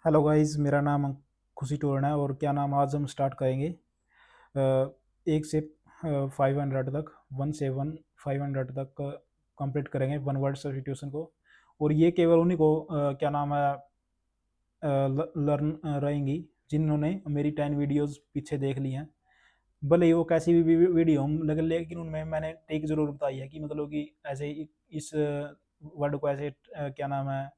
Hello guys, मेरा नाम खुशी टोरना है और क्या नाम आज हम स्टार्ट करेंगे एक से 500 तक, 1 से 500 तक कंप्लीट करेंगे वन वर्ड सब्स्टिट्यूशन को। और ये केवल उन्हीं को क्या नाम है लर्न रहेंगी जिन्होंने मेरी 10 वीडियोस पीछे देख ली हैं। भले ही वो कैसी भी वीडियो हो, लेकिन उनमें मैंने टेक जरूर बताई है कि मतलब कि ऐसे इस वर्ड को ऐसे क्या नाम है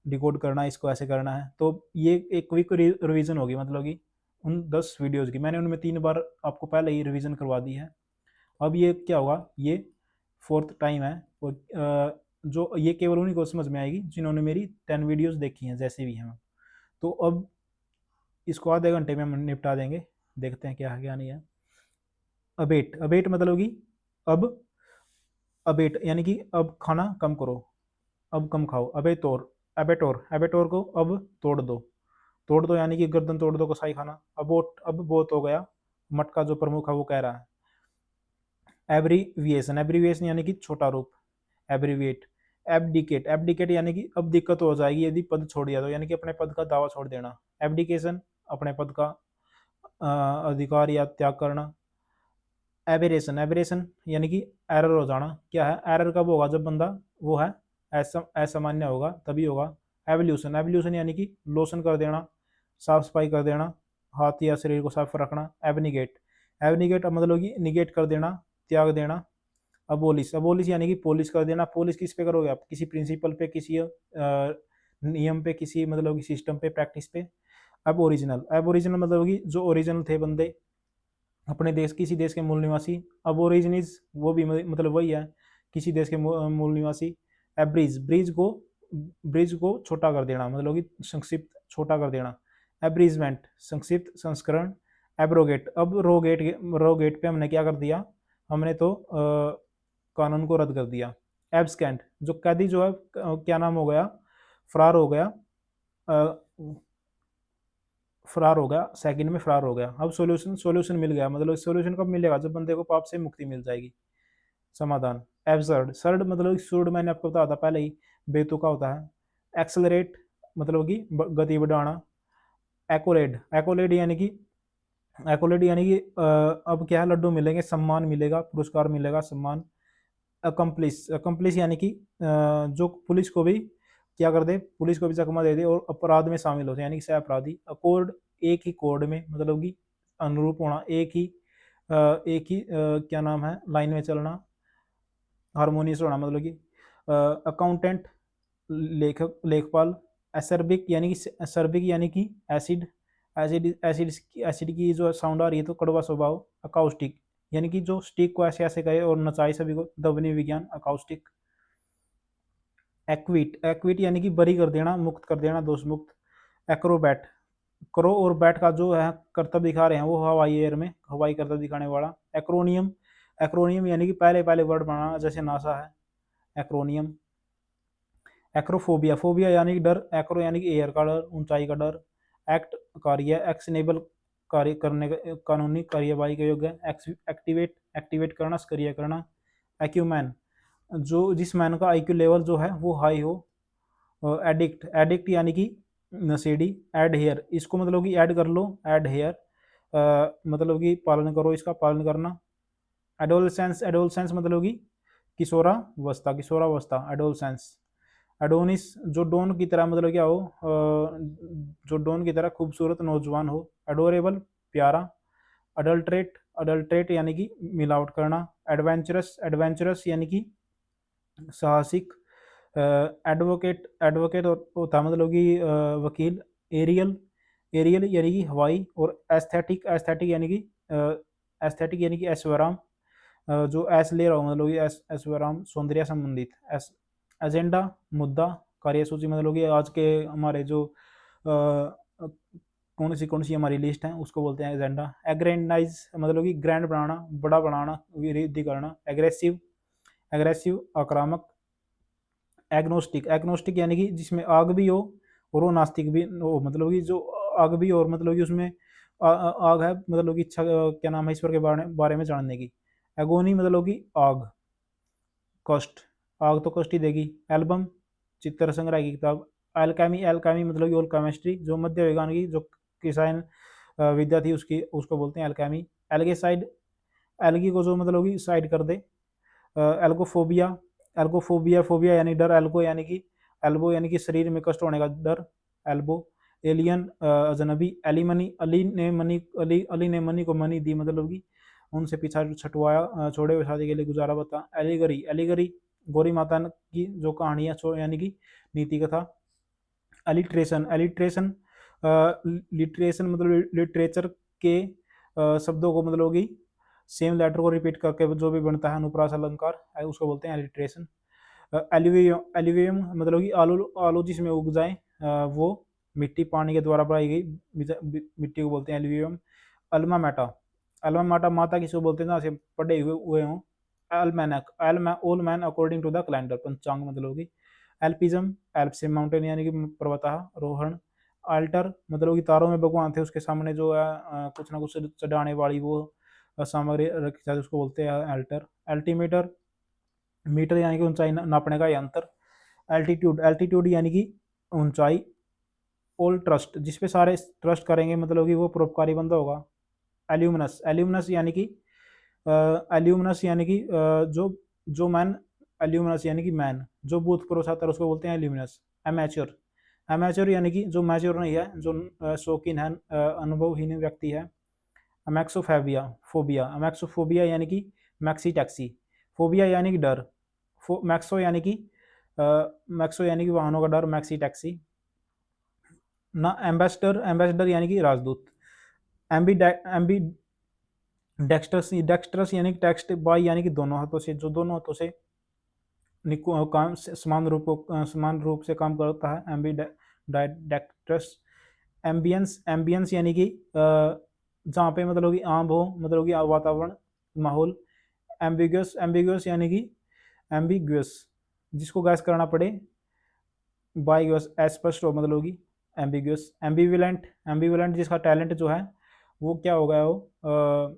डिकोड करना है, इसको ऐसे करना है। तो ये एक क्विक रिवीजन होगी, मतलब कि उन 10 वीडियोज़ की मैंने उनमें 3 बार आपको पहले ही रिवीजन करवा दी है। अब ये क्या होगा, ये फोर्थ टाइम है। और जो ये केवल उन्हीं को समझ में आएगी जिन्होंने मेरी 10 वीडियोज़ देखी हैं, जैसे भी हैं। तो अब इसको आधे घंटे में हम निपटा देंगे। देखते हैं क्या है क्या नहीं है। अबेट अबेट मतलब कि अब, अबेट यानी कि अब खाना कम करो, अब कम खाओ। अबेटोर अबेटोर को अब तोड़ दो। तोड़ दो यानी कि गर्दन तोड़ दो कसाई खाना। अबोट अब बहुत हो गया, मट का जो प्रमुख है वो कह रहा है। एब्रीविएशन एब्रीविएशन यानी कि छोटा रूप, एब्रीविएट। एबडिकेट एबडिकेट यानी कि अब दिक्कत हो जाएगी यदि पद छोड़ दिया तो, यानी कि अपने पद का दावा छोड़ देना। एबडिकेशन अपने पद का अधिकार या त्याग करना। एबेरेशन एबेरेशन यानी कि एरर हो जाना। क्या है एरर, कब होगा जब बंदा वो है असामान्य होगा, तभी होगा। एवोल्यूशन एवोल्यूशन यानी कि लोशन कर देना, साफ सफाई कर देना, हाथ या शरीर को साफ रखना। एबनिगेट एबनिगेट मतलब कि निगेट कर देना, त्याग देना। अबोलिश अबोलिश यानी कि पॉलिश कर देना। पॉलिश किस पे करोगे आप, किसी प्रिंसिपल पे, किसी नियम पे, किसी मतलब कि सिस्टम पे, प्रैक्टिस पे। अब ओरिजिनल अब ओरिजिनल मतलब कि जो ओरिजिनल थे बंदे, अपने देश, किसी देश के मूल निवासी। अब ओरिजिनीज वो भी मतलब वही है, किसी देश के मूल निवासी। एब्रिज ब्रिज को छोटा कर देना, मतलब कि संक्षिप्त छोटा कर देना। एब्रिजमेंट संक्षिप्त संस्करण। एब्रोगेट अब रोगेट पे हमने क्या कर दिया, हमने तो कानून को रद्द कर दिया। एब्सकेंट जो कैदी जो है क्या नाम हो गया, फरार हो गया। फरार हो गया, सेकंड में फरार हो गया। अब सॉल्यूशन मिल गया, मतलब सॉल्यूशन कब मिलेगा, जब बंदे को पाप से मुक्ति मिल जाएगी। समाधान। एब्सर्ड सर्ड मतलब सूड मैंने आपको बताया था पहले ही, बेतुका होता है। एक्सलरेट मतलब कि गति बढ़ाना। एकोलेड यानी कि अब क्या है, लड्डू मिलेंगे, सम्मान मिलेगा, पुरस्कार मिलेगा, सम्मान। अकम्पलिस यानी कि जो पुलिस को भी क्या कर दे, पुलिस को भी चकमा दे दे और अपराध में शामिल होते हैं, यानी कि सह अपराधी। अकोर्ड एक ही कोड में, मतलब कि अनुरूप होना, एक ही क्या नाम है लाइन में चलना। हारमोनियस होना मतलब कि अकाउंटेंट लेखपाल। एसर्बिक यानी कि एसिड एसिड की जो साउंड आ रही है तो कड़वा स्वभाव। अकाउस्टिक यानी कि जो स्टिक को ऐसे ऐसे कहे और नचाए सभी को, ध्वनि विज्ञान अकाउस्टिक। एक्विट यानी कि बरी कर देना, मुक्त कर देना, दोष मुक्त। एक्रोबैट क्रो और बैट का जो है कर्तव्य दिखा रहे हैं वो हवाई एयर में, हवाई कर्तव्य दिखाने वाला। एक्रोनियम यानी कि पहले पहले वर्ड बनाना, जैसे नासा है, एक्रोनियम। फोबिया यानी कि डर। एक्रो यानी कि एयर का डर, ऊंचाई का डर। एक्ट कार्य, एक्शनेबल कार्य करने का, कानूनी कार्यवाही के योग्य। एक्टिवेट करना, सक्रिय करना। एक्यूमैन जो जिस मैन का आईक्यू लेवल जो है वो हाई हो। एडिक्ट यानी कि नशेड़ी। एड हेयर इसको मतलब कि ऐड कर लो, एड हेयर मतलब कि पालन करो, इसका पालन करना। एडोलसेंस मतलब कि किशोरावस्था एडोलसेंस। एडोनिस जो डॉन की तरह, मतलब क्या हो, जो डॉन की तरह खूबसूरत नौजवान हो। एडोरेबल प्यारा। अडल्ट्रेट यानी कि मिलावट करना। एडवेंचरस यानी कि साहसिक। एडवोकेट होता मतलब कि वकील। एरियल यानी कि हवाई। और एस्थेटिक यानी कि ऐश्वर्याम, जो ऐस ले रहा हूँ मतलब कि ऐश्वर्याम सौंदर्य संबंधित। एजेंडा मुद्दा। कार्यसूची मतलब कि आज के हमारे जो कौन सी हमारी लिस्ट है उसको बोलते हैं एजेंडा। एग्रेंडाइज मतलब कि ग्रैंड बनाना, बड़ा बनाना, वृद्धि करना। एग्रेसिव आक्रामक। एग्नोस्टिक यानी कि जिसमें आग भी हो और वो नास्तिक भी हो, मतलब कि जो आग भी हो और मतलब कि उसमें आग है, मतलब कि इच्छा क्या नाम है ईश्वर के बारे में जानने की। एगोनी मतलब कि आग, कष्ट, आग तो कष्ट ही देगी। एल्बम चित्र संग्रह की किताब। एल्केमी, एल्केमी मतलब कि और केमिस्ट्री, जो मध्य युगान की जो किसान विद्या थी उसकी, उसको बोलते हैं एल्केमी। एल्गेसाइड, एल्गी को जो मतलब कि साइड कर दे। एल्गोफोबिया, एल्गोफोबिया, फोबिया यानी डर, एल्गो यानी कि एल्बो यानी कि शरीर में कष्ट होने का डर, एल्बो। एलियन अजनबी, एलिमनी, अली ने मनी को मनी दी मतलब कि उनसे पीछा छटवाया, छोड़े हुए शादी के लिए गुजारा बता। एलिगरी, एलिगरी गौरी माता की जो कहानियाँ यानी कि नीति कथा। अलिट्रेशन, अलिट्रेशन लिटरेशन मतलब लिटरेचर के शब्दों को मतलब कि सेम लेटर को रिपीट करके जो भी बनता है अनुप्रास अलंकार है, उसको बोलते हैं अलिट्रेशन। एलिवियम, एलिवियम मतलब कि आलू, आलू जिसमें उग जाए वो मिट्टी पानी के द्वारा बढ़ाई गई मिट्टी को बोलते हैं एलिवियम। अल्मा माटा, अल्मा माटा माता किसको बोलते हैं ना से पढ़े हुए हों। एलमैनक, ओल मैन अकॉर्डिंग टू द कैलेंडर, पंचांग मतलब कि। एल्पिज्म, एल्प से माउंटेन यानी कि पर्वतारोहण। अल्टर मतलब कि तारों में भगवान थे, उसके सामने जो है कुछ ना कुछ चढ़ाने वाली वो सामग्री रखी जाती है, उसको बोलते हैं अल्टर। एल्टीमीटर, मीटर यानी कि ऊंचाई नापने का यंत्र। एल्टीट्यूड, एल्टीट्यूड यानी कि ऊंचाई। ऑल ट्रस्ट, जिसपे सारे ट्रस्ट करेंगे मतलब कि वो परोपकारी बंदा होगा। एल्यूमिनस, एल्यूमिनस यानी कि एल्यूमिनस यानी कि जो जो मैन, एल्यूमिनस यानी कि मैन जो बूथ क्रॉस आता है उसको बोलते हैं एल्यूमिनस। एमेच्योर, एमेच्योर यानी कि जो मैच्योर नहीं है, जो शौकीन है, अनुभवहीन व्यक्ति है। अमेक्सोफेबिया, फोबिया, अमेक्सोफोबिया यानी कि मैक्सी टैक्सी। फोबिया यानी कि डर। मैक्सो यानी कि मैक्सो यानी कि वाहनों का डर, मैक्सी टैक्सी ना। एम्बेसडर, एम्बेसडर यानी कि राजदूत। एम्बी एम्बी डेक्स्ट्रस, डेक्स्ट्रस यानी कि टेक्स्ट बाई यानी कि दोनों हाथों से, जो दोनों हाथों से काम समान रूप से काम करता है, एम्बी डेक्स्ट्रस। एम्बियंस, एम्बियंस यानी कि जहाँ पे मतलब कि आम हो, मतलब कि वातावरण, माहौल। एम्बिगस, एम्बिगस यानी कि एम्बिग्यूस जिसको गैस करना पड़े, बाईगस अस्पष्ट हो मतलब कि एम्बिग्यूस। एम्बिविलेंट, एम्बिविलेंट जिसका टैलेंट जो है वो क्या हो गया हो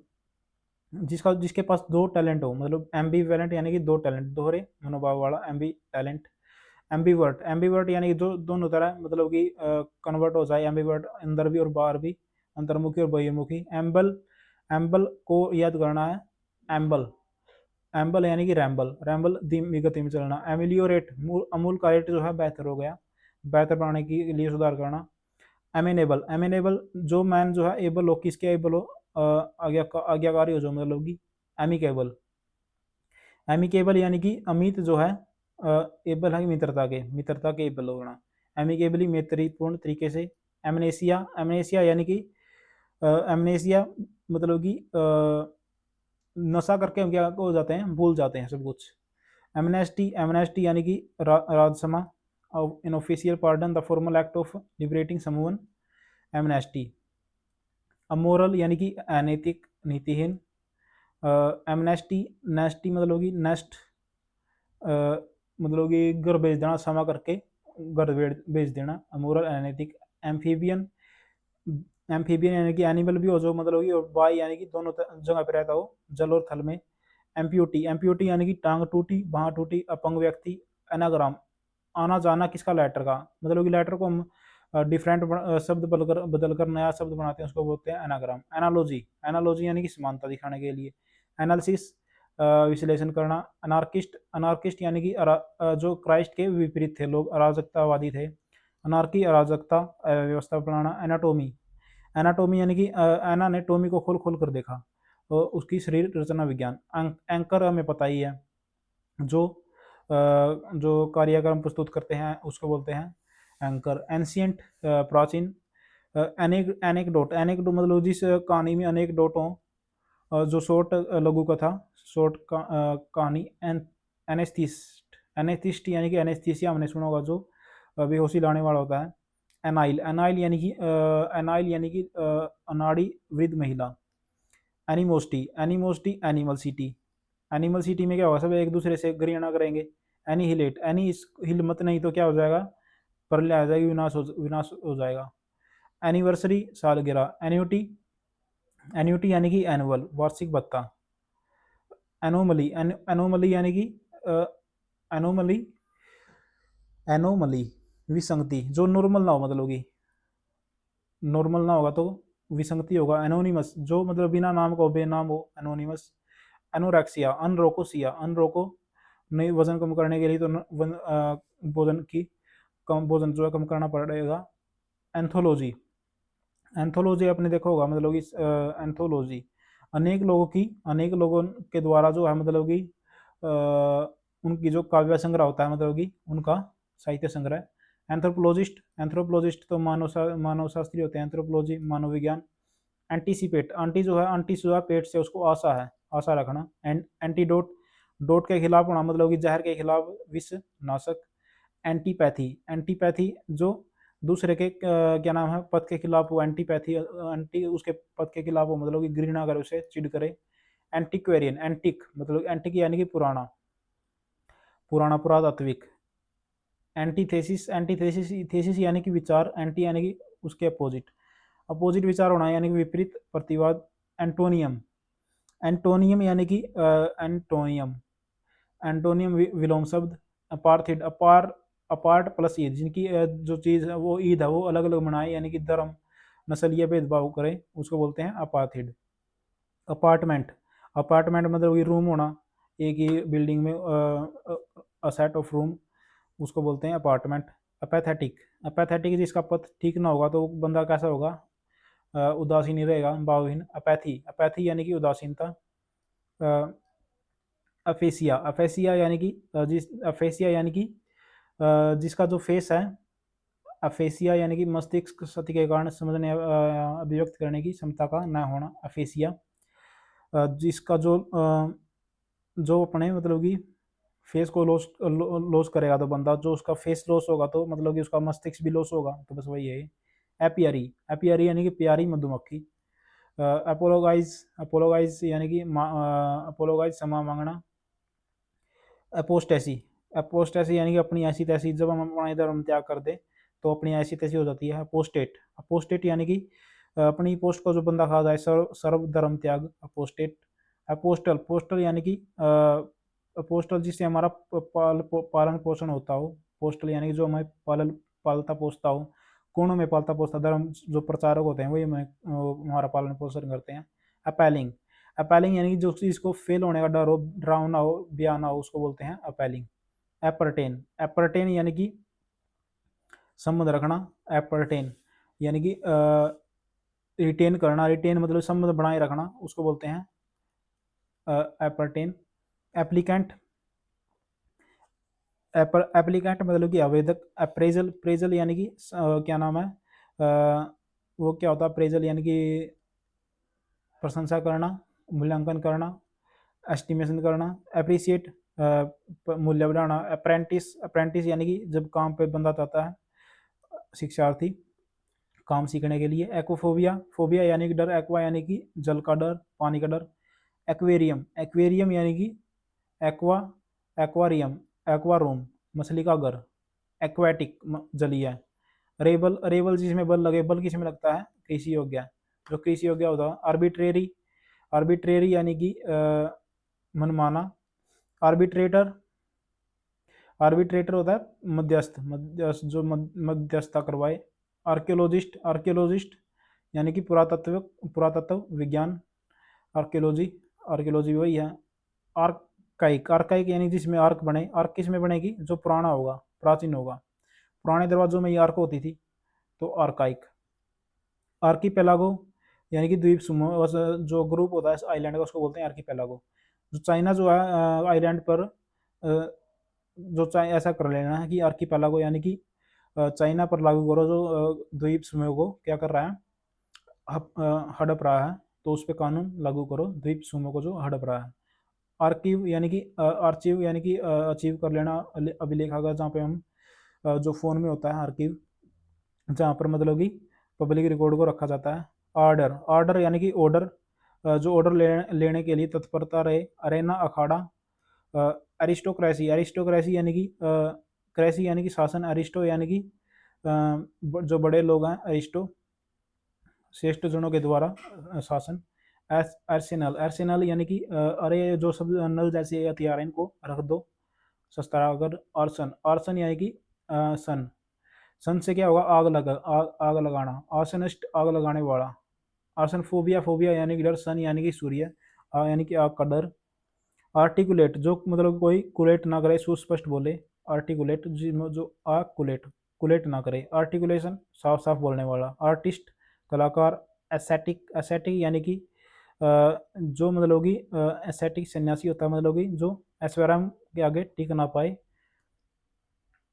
जिसका जिसके पास दो टैलेंट हो, मतलब एम्बीवेलेंट यानी कि दो टैलेंट, दोहरे मनोभाव वाला एम्बी टैलेंट। एम्बीवर्ट, एम्बीवर्ट यानी कि दो दोनों तरह मतलब कि कन्वर्ट हो जाए, एम्बीवर्ट अंदर भी और बाहर भी, अंतर्मुखी और बहिर्मुखी। एम्बल, एम्बल को याद करना है, एम्बल, एम्बल यानी कि रैम्बल, रैम्बल धीमी गति में चलना। एमिलियोरेट, अमूल का रेट जो है बेहतर हो गया, बेहतर बनाने के लिए सुधार करना। एमेनेबल, एमेनेबल जो मैन जो है एबल हो, किसके एबल हो, आज्ञाकारी हो जो मतलब कि। एमिकेबल, एमिकेबल यानी कि अमित जो है एबल है मित्रता के, मित्रता के एबल होना, एमिकेबली मैत्रीपूर्ण तरीके से। एमनेसिया, एमनेसिया यानी कि एमनेसिया मतलब कि नशा करके हम क्या हो जाते हैं, भूल जाते हैं सब कुछ। एमनेस्टी, एमनेस्टी यानी कि राजसमा, an official pardon the formal act of liberating someone, amnesty. Amoral यानी कि अनैतिक, नीतिहीन। एमनेस्टी, नेस्टी मतलब कि नेस्ट, मतलब कि घर बेच देना, समा करके घर बेच देना, अमोरल अनैतिक। एम्फीबियन, एम्फीबियन यानी कि एनिमल भी हो जो मतलब कि, और बाई यानी कि दोनों जगह पे रहता हो, जल और थल में। एम्प्यूटी, एम्प्यूटी यानी कि टांग टूटी, बाँह टूटी, अपंग व्यक्ति। एनाग्राम, आना जाना किसका, लेटर का, मतलब कि लेटर को हम डिफरेंट शब्द बदल कर नया शब्द बनाते हैं, उसको बोलते हैं एनाग्राम। एनालॉजी, एनालॉजी यानी कि समानता दिखाने के लिए। एनालिसिस, विश्लेषण करना। अनार्किस्ट, अनार्किस्ट यानी कि जो क्राइस्ट के विपरीत थे लोग, अराजकतावादी थे। अनार्की, अराजकता, व्यवस्था बनाना। एनाटोमी, एनाटोमी यानी कि एना ने टोमी को खोल खोल कर देखा, तो उसकी शरीर रचना विज्ञान। एंकर हमें पता ही है, जो जो कार्यक्रम प्रस्तुत करते हैं उसको बोलते हैं एंकर। एंशियंट, प्राचीन। एनेक्डोट, एनेक्डोट मतलब जिस कहानी में अनेक डोट हों, जो शॉर्ट लघु कथा, शॉर्ट कहानी। एनेस्थिस्ट, एनेस्थिस्ट यानी कि एनेस्थीसिया हमने सुना होगा, जो बेहोशी लाने वाला होता है। एनाइल, एनाइल यानी कि एनाइल यानी कि अनाड़ी वृद्ध महिला। Animosity, animosity, animal city, animal city में क्या होगा, सब एक दूसरे से घृणा करेंगे। एनीहिलेट, एनी हिल मत नहीं तो क्या हो जाएगा, प्रलय आ जाएगी, विनाश हो जाएगा। एनिवर्सरी, सालगिरह। एन्यूटी, एन्यूटी यानी कि एनुअल, वार्षिक भत्ता। एनोमली, एनोमली यानी कि एनोमली, एनोमली विसंगति, जो नॉर्मल ना हो, मतलब कि नॉर्मल ना होगा तो विसंगति होगा। एनोनिमस, जो मतलब बिना नाम का हो, बेनाम हो, एनोनिमस। एनोरेक्सिया, अनरोकोसिया, अनरोको नहीं, वजन कम करने के लिए तो भोजन की कम, भोजन जो है कम करना पड़ेगा। एंथोलॉजी, एंथोलॉजी आपने देखा होगा, मतलब कि एंथोलॉजी अनेक लोगों की, अनेक लोगों के द्वारा जो है मतलब कि उनकी जो काव्य संग्रह होता है, मतलब कि उनका साहित्य संग्रह। एंथ्रोपोलॉजिस्ट, एंथ्रोपोलॉजिस्ट तो मानव शास्त्री होते हैं। एंथ्रोपोलॉजी मानव विज्ञान। एंटीसिपेट, आंटी जो है, आंटी जो है पेट से, उसको आशा है, आशा रखना। एंटीडोट, डोट के खिलाफ होना, मतलब कि जहर के खिलाफ विष नाशक। एंटीपैथी, एंटीपैथी जो दूसरे के क्या नाम है, पद के खिलाफ हो, एंटीपैथी, एंटी उसके पद के खिलाफ हो, मतलब कि घृणा करे, उसे चिढ़ करे। एंटिक्वेरियन, एंटिक मतलब एंटिक यानी कि पुराना, पुराना पुरातात्विक। एंटीथेसिस, एंटीथेसिस थेसिस यानी कि विचार, एंटी यानी कि उसके अपोजिट, अपोजिट विचार होना यानी कि विपरीत प्रतिवाद। एंटोनियम, एंटोनियम यानी कि एंटोनियम, एंटोनियम विलोम शब्द। अपार्थिड, अपार्ट प्लस ईद, जिनकी जो चीज़ है वो ईद है वो अलग अलग मनाए, यानी कि धर्म नस्ल ये भेदभाव करे, उसको बोलते हैं अपार्थिड। अपार्टमेंट, अपार्टमेंट मतलब कि रूम होना, एक ही बिल्डिंग में अ सेट ऑफ रूम, उसको बोलते हैं अपार्टमेंट। अपैथेटिक, अपैथेटिक जिसका पथ ठीक ना होगा तो बंदा कैसा होगा, उदासीन ही रहेगा, भावहीन। अपैथी, अपैथी यानी कि उदासीनता। अफेसिया, अफेसिया यानी कि जिस अफेसिया यानी कि जिसका जो फेस है, अफेसिया यानी कि मस्तिष्क क्षति के कारण समझने अभिव्यक्त करने की क्षमता का न होना, अफेसिया। जिसका जो अपने मतलब कि फेस को लॉस करेगा तो बंदा, जो उसका फेस लॉस होगा तो मतलब कि उसका मस्तिष्क भी लॉस होगा, तो बस वही है। एपियरी, एपियरी यानी कि प्यारी मधुमक्खी। अपोलोगाइज, अपोलोगाइज यानी कि अपोलोगाइज क्षमा मांगना। अपोस्टेसी, अपोस्टेसी यानी कि अपनी ऐसी तैसी, जब हम अपना धर्म त्याग कर दे तो अपनी ऐसी तैसी हो जाती है। अपोस्टेट, अपोस्टेट यानी कि अपनी पोस्ट को जो बंदा खा जाए, सर्व धर्म त्याग, अपोस्टेट। अपोस्टल, पोस्टल यानी कि पोस्टल जिससे हमारा पालन पोषण होता हो, पोस्टल यानी कि जो हमें पालता पोसता हो, कोणों में पालता पोसता, धर्म जो प्रचारक होते हैं वही हमें हमारा पालन पोषण करते हैं। अपैलिंग, अपैलिंग यानी कि जो चीज़ को फेल होने का डर हो, डरावना हो, बयाना हो, उसको बोलते हैं अपैलिंग। एपरटेन, एपरटेन यानी कि संबंध रखना। एपरटेन यानी कि रिटेन करना, रिटेन मतलब संबंध बनाए रखना, उसको बोलते हैं एपरटेन। एप्लीकेंट, एप्लीकेंट मतलब कि आवेदक। अप्रेजल, प्रेजल यानी कि क्या नाम है, वो क्या होता है, अप्रेजल यानी कि प्रशंसा करना, मूल्यांकन करना, एस्टिमेशन करना। अप्रिसिएट, मूल्य बढ़ाना। अप्रेंटिस, अप्रेंटिस यानी कि जब काम पे बंदा जाता है, शिक्षार्थी काम सीखने के लिए। एक्वाफोबिया, फोबिया यानी कि डर, एक्वा यानी कि जल का डर, पानी का डर। एक्वेरियम, एक्वेरियम यानी कि एक्वा, एक्वारियम, एक्वारूम मछली का घर। एक्वेटिक जलीय। रेबल, रेबल जिसमें बल लगे, बल किसमें लगता है, कृषि योग्य, जो कृषि योग्य होता है। आर्बिट्रेरी, आर्बिट्रेरी यानी कि मनमाना। आर्बिट्रेटर, आर्बिट्रेटर होता है मध्यस्थ, मध्यस्थ जो मध्यस्थता करवाए। आर्कियोलॉजिस्ट, आर्कियोलॉजिस्ट यानी कि पुरातत्व, पुरातत्व विज्ञान। आर्कियोलॉजी, आर्कियोलॉजी वही है। आर्काइक, आर्काइक यानी जिसमें आर्क बने, आर्क किस में बनेगी, जो पुराना होगा, प्राचीन होगा, पुराने दरवाजों में ये आर्क होती थी, तो आर्काइक। आर्कीपेलागो यानी कि द्वीप समूह, जो ग्रुप होता है इस आइलैंड का, उसको बोलते हैं आर्कीपेलागो। जो चाइना जो है आइलैंड पर जो चाहे ऐसा कर लेना है कि आर्कीपेलागो यानी कि चाइना पर लागू करो, जो द्वीप समूह को क्या कर रहा है, हड़प रहा है, तो उस पर कानून लागू करो, द्वीप समूह को जो हड़प रहा है। आर्कीव यानी कि आर्चिव यानी कि अचीव कर लेना, अभिलेखागार, जहाँ पे हम जो फ़ोन में होता है आर्कीव, जहाँ पर मतलब कि पब्लिक रिकॉर्ड को रखा जाता है। ऑर्डर, ऑर्डर यानी कि ऑर्डर, जो ऑर्डर लेने के लिए तत्परता रहे। अरेना, अखाड़ा। अरिस्टोक्रेसी, अरिस्टोक्रेसी यानी कि क्रेसी यानी कि शासन, अरिस्टो यानी कि जो बड़े लोग हैं, अरिस्टो श्रेष्ठ जनों के द्वारा शासन। आर्सेनल, आर्सेनल यानी कि अरे जो सब नल जैसे हथियार हैं इनको रख दो, सस्ता अगर। आर्सन, आर्सन यानी कि सन, सन से क्या होगा, आग लगाना, आर्सनिस्ट आग लगाने वाला। आर्सन फोबिया, फोबिया यानी कि डर, सन यानी कि सूर्य, यानी कि आग का डर। आर्टिकुलेट जो मतलब कोई कुलेट ना करे, सुस्पष्ट बोले। आर्टिकुलेट जो आर्कुलेट कुलेट ना करे। आर्टिकुलेशन साफ साफ बोलने वाला। आर्टिस्ट कलाकार। एसेटिक, एसेटिक यानी कि जो मतलब कि एसेटिक सन्यासी होता है, मतलब कि जो ऐश्वर्य के आगे टिक ना पाए,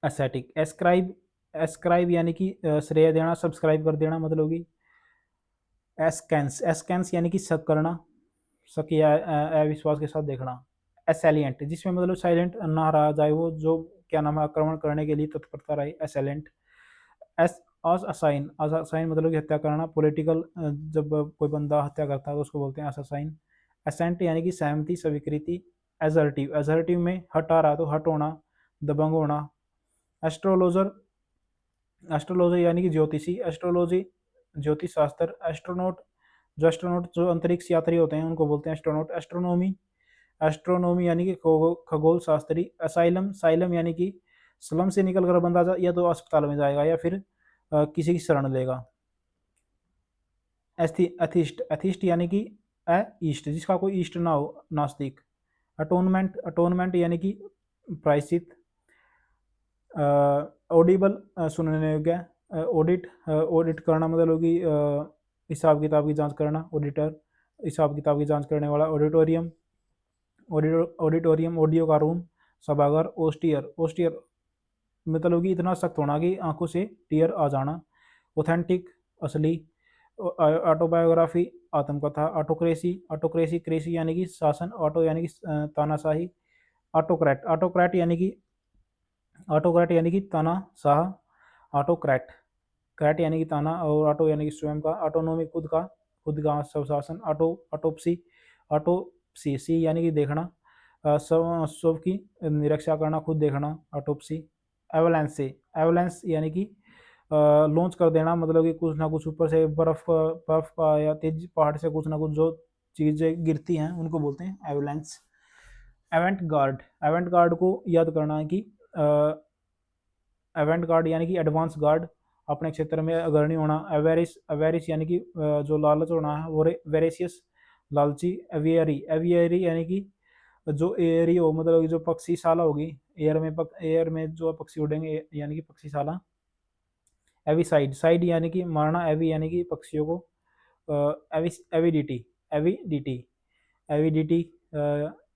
एसेटिक। एस्क्राइब, एस्क्राइब यानी कि श्रेय देना, सब्सक्राइब कर देना, मतलब कि एस्केंस, एस्केंस यानी कि शक करना, शक या अविश्वास के साथ देखना। एसेलियंट जिसमें मतलब साइलेंट ना रहा जाए, वो जो क्या नाम है आक्रमण करने के लिए तत्परता रहे, एसेलेंट। एस अस असाइन, अस असाइन मतलब कि हत्या करना। पॉलिटिकल जब कोई बंदा हत्या करता है तो उसको बोलते हैं अस असाइन। असेंट यानी कि सहमति, स्वीकृति। एजर्टिव, एजर्टिव में हट आ रहा तो हट होना, दबंग होना। एस्ट्रोलॉजर, एस्ट्रोलॉजर यानी कि ज्योतिषी। एस्ट्रोलॉजी ज्योतिष शास्त्र। एस्ट्रोनॉट, जो एस्ट्रोनॉट जो अंतरिक्ष यात्री होते हैं उनको बोलते हैं एस्ट्रोनॉट। एस्ट्रोनॉमी, एस्ट्रोनॉमी यानी कि खगोल शास्त्री। असाइलम, साइलम यानी कि स्लम से निकल कर बंदा या तो अस्पताल में जाएगा या फिर किसी की शरण लेगा। एथिस्ट, एथिस्ट यानी कि ईस्ट जिसका कोई ईस्ट ना हो, नास्तिक। अटोनमेंट, अटोनमेंट यानी कि प्रायश्चित। ऑडिबल सुनने योग्य। ऑडिट, ऑडिट करना मतलब कि हिसाब किताब की जांच करना, ऑडिटर हिसाब किताब की जांच करने वाला। ऑडिटोरियम, ऑडिटोरियम ऑडियो का रूम, सभागार। ओस्टियर, ओस्टियर मतलब कि इतना सख्त होना कि आंखों से टीयर आ जाना। ऑथेंटिक, असली। ऑटोबायोग्राफी, आत्मकथा। ऑटोक्रेसी, ऑटोक्रेसी क्रेसी यानी कि शासन, ऑटो यानी कि तानाशाही। ऑटोक्रेट, ऑटोक्रेट यानी कि ऑटोक्रेट यानी कि तानाशाह। ऑटोक्रेट, क्रैट यानी कि ताना और ऑटो यानी कि स्वयं का। ऑटोनोमी खुद का स्वशासन। ऑटो, ऑटोप्सी, ऑटोप्सी सी यानी कि देखना, शव की निरीक्षा करना, खुद देखना, ऑटोप्सी। एवलेंस से, एवलेंस यानी कि लॉन्च कर देना, मतलब कि कुछ ना कुछ ऊपर से बर्फ, बर्फ का या तेज पहाड़ से कुछ ना कुछ जो चीज़ें गिरती हैं उनको बोलते हैं एवलेंस। एवेंट गार्ड, एवेंट गार्ड को याद करना है कि एवेंट गार्ड यानी कि एडवांस गार्ड, अपने क्षेत्र में अग्रणी होना। अवेरिस, अवेरिस यानी कि जो लालच होना है वो, वेरेसियस लालची। एवियरी, एवियरी यानी कि जो एयरी हो, मतलब कि जो पक्षीशाला होगी, एयर में एयर में जो पक्षी उड़ेंगे यानी कि पक्षीशाला। एविसाइड, साइड यानी कि मारना, एवी यानी कि पक्षियों को। एविडिटी, एविडिटी, एविडिटी,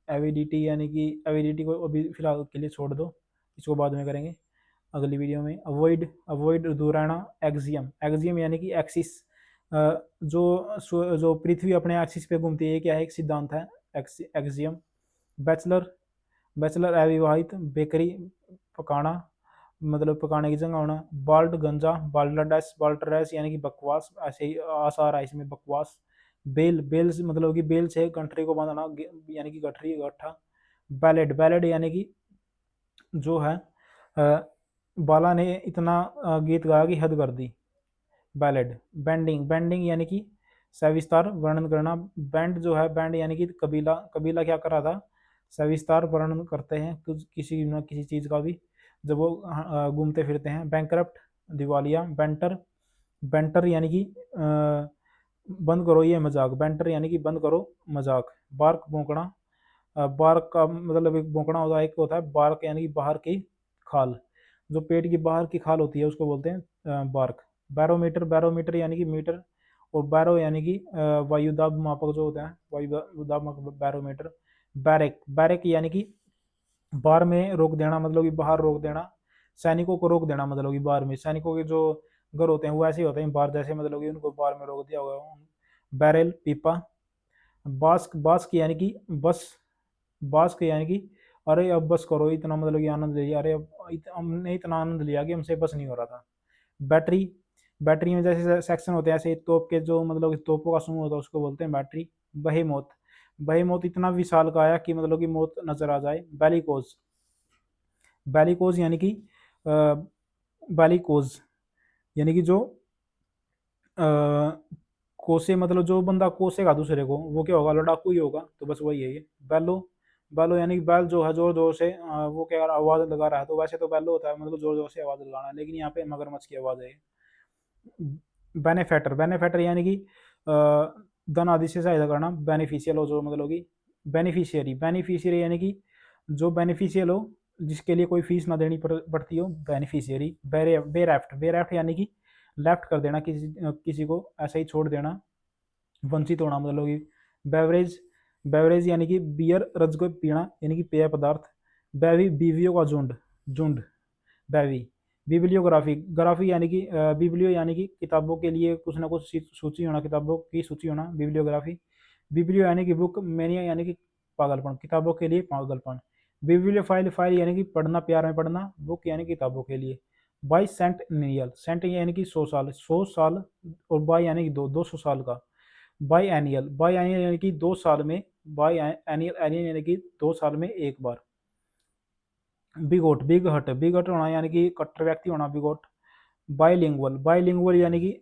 एविडिटी यानी कि एविडिटी को अभी फिलहाल के लिए छोड़ दो, इसको बाद में करेंगे अगली वीडियो में। अवॉइड, अवॉइड दूर रहना। एक्सियम, एक्सियम यानी कि एक्सिस, जो पृथ्वी अपने एक्सिस पे घूमती है, क्या है, एक सिद्धांत है एक्सियम। बैचलर, बैचलर अविवाहित। बेकरी, पकाना, मतलब पकाने की जगह होना। बाल्ट, गंजा। बाल्टरडेस, बाल्टरडेस यानी कि बकवास, ऐसे ही आशा आ रहा है इसमें बकवास। बेल, बेल मतलब कि बेल से गठरी को बांधना, यानी कि गठरी, गट्ठा। बैलेड, बैलेड यानी कि जो है बाला ने इतना गीत गाया कि हद कर दी, बैलेड। बैंडिंग, बैंडिंग यानी कि सविस्तार वर्णन करना। बैंड जो है, बैंड यानी कि कबीला, कबीला क्या कर रहा था, सविस्तार वर्णन करते हैं कुछ किसी न किसी चीज़ का भी जब वो घूमते फिरते हैं। बैंकरप्ट, दिवालिया। बेंटर, बेंटर यानी कि बंद करो ये मजाक, बेंटर यानी कि बंद करो मजाक। बार्क, भौंकना। बार्क का मतलब एक भौंकना होता है, एक होता है बार्क यानी कि बाहर की खाल, जो पेट की बाहर की खाल होती है उसको बोलते हैं बार्क। बैरोमीटर, बैरोमीटर यानी कि मीटर, और बैरो यानी कि वायुदाब मापक जो होता है, वायुदाब मापक बैरोमीटर। बैरेक, बैरेक यानी कि बार में रोक देना, मतलब कि बाहर रोक देना। सैनिकों को रोक देना, मतलब कि बार में, सैनिकों के जो घर होते हैं वो ऐसे ही होते हैं बार जैसे, मतलब कि उनको बार में रोक दिया हुआ। बैरल, पीपा। बास्क, बास्क यानी कि बस, बास्क यानी कि अरे अब बस करो, इतना मतलब कि आनंद ले लिया, अरे अब हमने इतना आनंद लिया कि हमसे बस नहीं हो रहा था। बैटरी, बैटरी में जैसे सेक्शन होते हैं ऐसे तोप के जो मतलब कि तोपों का समूह होता है उसको बोलते हैं बैटरी। बहेमौत, बहेमौत इतना विशाल का आया कि मतलब कि मौत नजर आ जाए। बैलिकोज, बैलिकोज यानी कि बैलिकोज यानी कि जो कोसे, मतलब जो बंदा कोसेगा दूसरे को वो क्या होगा, लड़ाकू ही होगा, तो बस वही है ये। बैलो, बैलो यानी कि बैल जो है जोर जोर से वो क्या आवाज लगा रहा है, तो वैसे तो बैलो होता है मतलब जोर जोर से आवाज लगाना, लेकिन यहाँ पे मगरमच्छ की आवाज है। बेनिफैक्टर, बेनिफैक्टर यानी कि धन आदि से सहायता करना। बेनिफिशियल हो जो मतलब कि बेनिफिशियरी, बेनिफिशियरी यानी कि जो बेनिफिशियल हो, जिसके लिए कोई फीस ना देनी पड़ती हो, बेनिफिशियरी। बेरेफ्ट, बेरेफ्ट यानी कि लेफ्ट कर देना, किसी को ऐसा ही छोड़ देना, वंचित होना मतलब कि। बेवरेज, बेवरेज यानी कि बियर, रज को पीना यानी कि पेय पदार्थ। बेवी, बीवियों का झुंड, झुंड बेवी। बिब्लियोग्राफी, ग्राफी यानी कि बिब्लियो यानी कि किताबों के लिए कुछ ना कुछ सूची होना, किताबों की सूची होना, बिब्लियोग्राफी। बिब्लियो यानी कि बुक, मेनिया यानी कि पागलपन, किताबों के लिए पागलपन। बिब्लियोफाइल, फाइल यानी कि पढ़ना, प्यार में पढ़ना, बुक यानी किताबों के लिए। बाई सेंटेनियल, सेंट यानी कि 100 साल, 100 साल, और बाई यानी कि 200 साल का। बाई एनियल, बाई एनियल यानी कि 2 साल में, बाई एनियल, एनियल यानी कि 2 साल में एक बार। बिगोट, बिग हट, बिग हट होना यानी कि कट्टर व्यक्ति होना, बिगोट। बाईलिंगुअल, बाईलिंगुअल यानी कि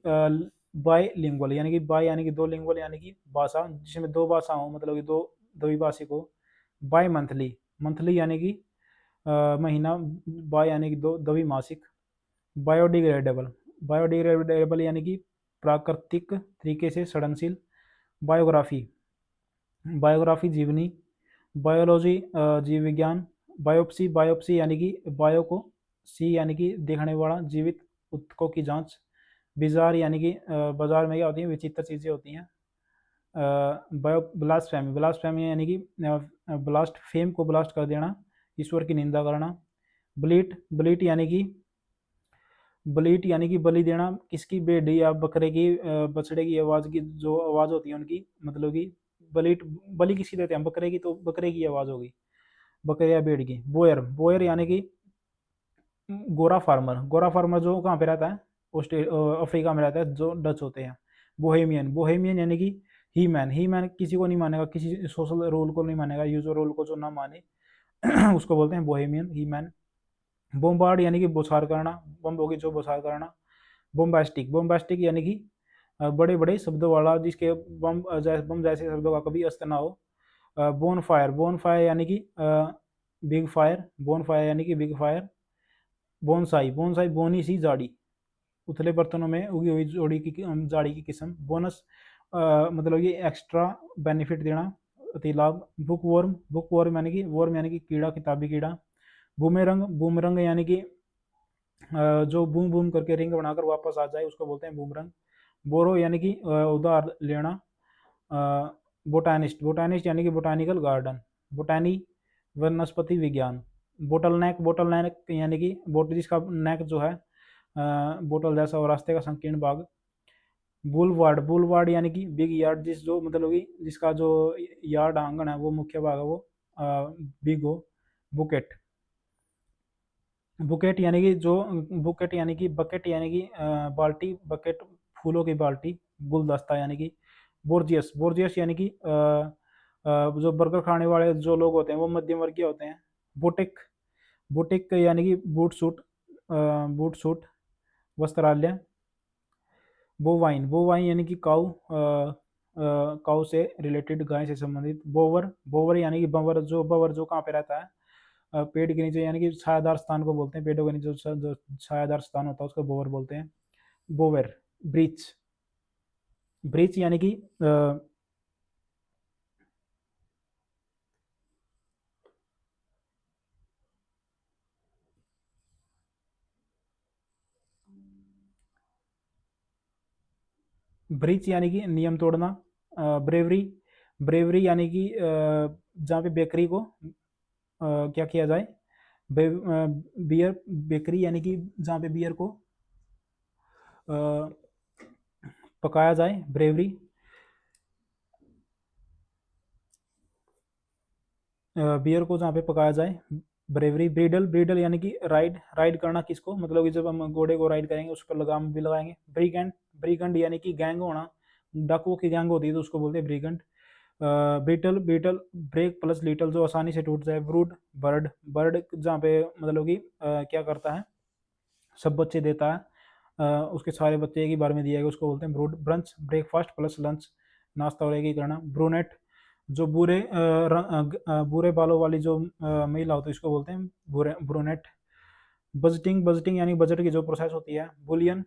बाईलिंगुअल यानी कि बाई यानी कि दो, लिंगुअल यानी कि भाषा जिसमें दो भाषा हो, मतलब कि दो द्विभाषिक हो। बाई मंथली, मंथली यानी कि महीना, बाई यानी कि दो, द्विमासिक। बायोडिग्रेडेबल, बायोडिग्रेडेबल यानी कि प्राकृतिक तरीके से सड़नशील। बायोग्राफी, बायोग्राफी जीवनी। बायोलॉजी जीव विज्ञान। बायोप्सी, बायोप्सी यानी कि बायो को, सी यानी कि देखने वाला, जीवित ऊतकों की जांच। बिजार यानी कि बाजार में क्या होती है, विचित्र चीज़ें होती हैं। बायो ब्लास्फेमी, ब्लास्फेमी यानी कि ब्लास्ट, फेम को ब्लास्ट कर देना, ईश्वर की निंदा करना। ब्लीट, ब्लीट यानी कि, ब्लीट यानी कि बलि देना, किसकी, भेड़ी या बकरे की, बछड़े की आवाज़ की जो आवाज़ होती है उनकी, मतलब कि बलीट, बलि किसकी देते हैं, बकरे की, तो बकरे की आवाज़ होगी, बकरे या भेड़ की। बोयर, बोयर यानी कि गोरा फार्मर, गोरा फार्मर जो कहाँ पे रहता है, अफ्रीका में रहता है, जो डच होते हैं। बोहेमियन, बोहेमियन यानी कि ही मैन, ही मैन किसी को नहीं मानेगा, किसी सोशल रूल को नहीं मानेगा, यूजर रूल को जो ना माने उसको बोलते हैं बोहेमियन, ही मैन। बोम्बार्ड यानी कि बौछार करना, बम होगी जो बौछार करना। बोम्बास्टिक, बोम्बास्टिक यानी कि बड़े बड़े शब्दों वाला, जिसके बम जैसे शब्दों का कभी अस्तर ना हो। बोन फायर, बोन फायर यानी कि बिग फायर, बोन फायर यानी कि बिग फायर। बोनसाई, बोनसाई बोनी सी जाड़ी, उथले बर्तनों में उगी हुई जोड़ी की जाड़ी की किस्म। बोनस मतलब ये एक्स्ट्रा बेनिफिट देना, अतिलाभ। बुक वर्म, बुक वर्म यानी कि, वर्म यानी कि कीड़ा, किताबी कीड़ा। बूमेरंग, बूमरंग यानी कि जो बूम बूम करके रिंग बनाकर वापस आ जाए उसको बोलते हैं बूमरंग। बोरो यानी कि उधार लेना। बोटानिस्ट, बोटानिस्ट यानी कि बोटानिकल गार्डन। बोटानी, वनस्पति विज्ञान। बोटल नेक, बोटल नेक यानी कि बोट, जिसका नेक जो है बोतल जैसा और रास्ते का संकीर्ण भाग। बुलवार्ड, बुलवार्ड यानी कि बिग यार्ड, जिस जो मतलब कि जिसका जो यार्ड आंगन है वो मुख्य भाग है वो बिग हो। बुकेट, बुकेट यानी कि जो, बुकेट यानी कि बकेट यानी कि बाल्टी, बकेट फूलों की बाल्टी। गुलदस्ता यानी कि। बोर्जियस, बोर्जियस यानी कि जो बर्गर खाने वाले जो लोग होते हैं वो मध्यम वर्गीय होते हैं। बुटिक, बुटिक यानी कि बूट सूट, बूट सूट, वस्त्रालय। बोवाइन, बोवाइन यानी कि काऊ, काऊ से रिलेटेड, गाय से संबंधित। बोवर, बोवर यानी कि बवर, जो बवर जो कहाँ पे रहता है, पेड़ के नीचे यानी कि छायादार स्थान को बोलते हैं, पेड़ों के नीचे जो छायादार स्थान होता है उसको बोवर बोलते हैं। बोवेर, ब्रीच, ब्रीच यानी कि ब्रीच यानी कि नियम तोड़ना। ब्रेवरी, ब्रेवरी यानी कि जहाँ पे बेकरी को क्या किया जाए, बियर, बेकरी यानी कि जहाँ पे बियर को अ, पकाया जाए, ब्रेवरी। बियर को जहाँ पे पकाया जाए, ब्रेवरी। ब्रीडल, ब्रीडल यानी कि राइड, राइड करना किसको, मतलब कि जब हम घोड़े को राइड करेंगे उस पर लगाम भी लगाएंगे। ब्रिगेंड, ब्रिगेंड यानी कि गैंग होना, डाकुओं की गैंग होती है तो उसको बोलते हैं brigand. Belittle, belittle break plus little, जो आसानी से टूट जाए। ब्रूड, बर्ड, बर्ड जहाँ पे मतलब कि क्या करता है, सब बच्चे देता है, उसके सारे बच्चे एक ही बार में दिया गया उसको बोलते हैं brood. Brunch, breakfast plus lunch, नाश्ता और एक ही करना। ब्रूनेट, जो बुरे बालों वाली जो महिला होती है उसको बोलते हैं ब्रूनेट। बजटिंग बजटिंग यानी बजट की जो प्रोसेस होती है। बुलियन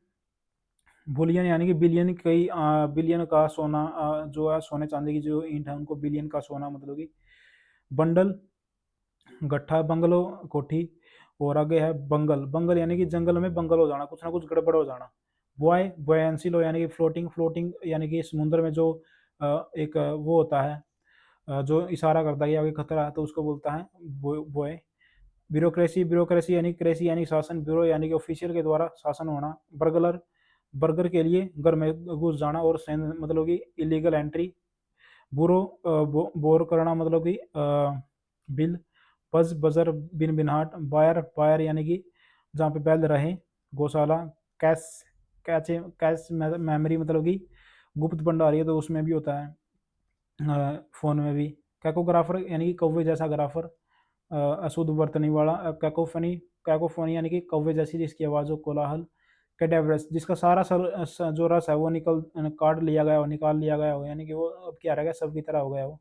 बुलियन यानी कि बिलियन, कई बिलियन का सोना, जो है सोने चांदी की जो ईंट है उनको बिलियन का सोना मतलब कि। बंडल गट्ठा, बंगलो कोठी, और आगे है बंगल। बंगल यानी कि जंगल में बंगल हो जाना, कुछ ना कुछ गड़बड़ हो जाना। बॉय बॉयंसी लो यानी कि फ्लोटिंग, फ्लोटिंग यानी कि समुद्र में जो एक वो होता है, जो इशारा करता है कि आगे खतरा है तो उसको बोलता है बॉय। ब्यूरोक्रेसी ब्यूरोक्रेसी यानी क्रेसी यानी शासन, ब्यूरो यानी कि ऑफिशियल के द्वारा शासन होना। बर्गलर बर्गर के लिए घर में घुस जाना, और मतलब कि इलीगल एंट्री। बुरो बोर करना मतलब कि बिल। बज बजर बिन बिनहाट। बायर बायर यानी कि जहाँ पे बैल रहे, गौशाला। कैश कैचे कैश मेमोरी मतलब कि गुप्त भंडारी है तो उसमें भी होता है, फ़ोन में भी। कैकोग्राफर यानी कि कौवे जैसा ग्राफर, अशुद्ध बर्तनी वाला। कैकोफनी कैकोफोनी यानी कि कौवे जैसी जिसकी आवाज़ हो, कोलाहल। कैडेवरस जिसका सारा जो रस है वो काट लिया गया हो, निकाल लिया गया हो, यानी कि वो अब क्या रह गया, सब की तरह हो गया हो।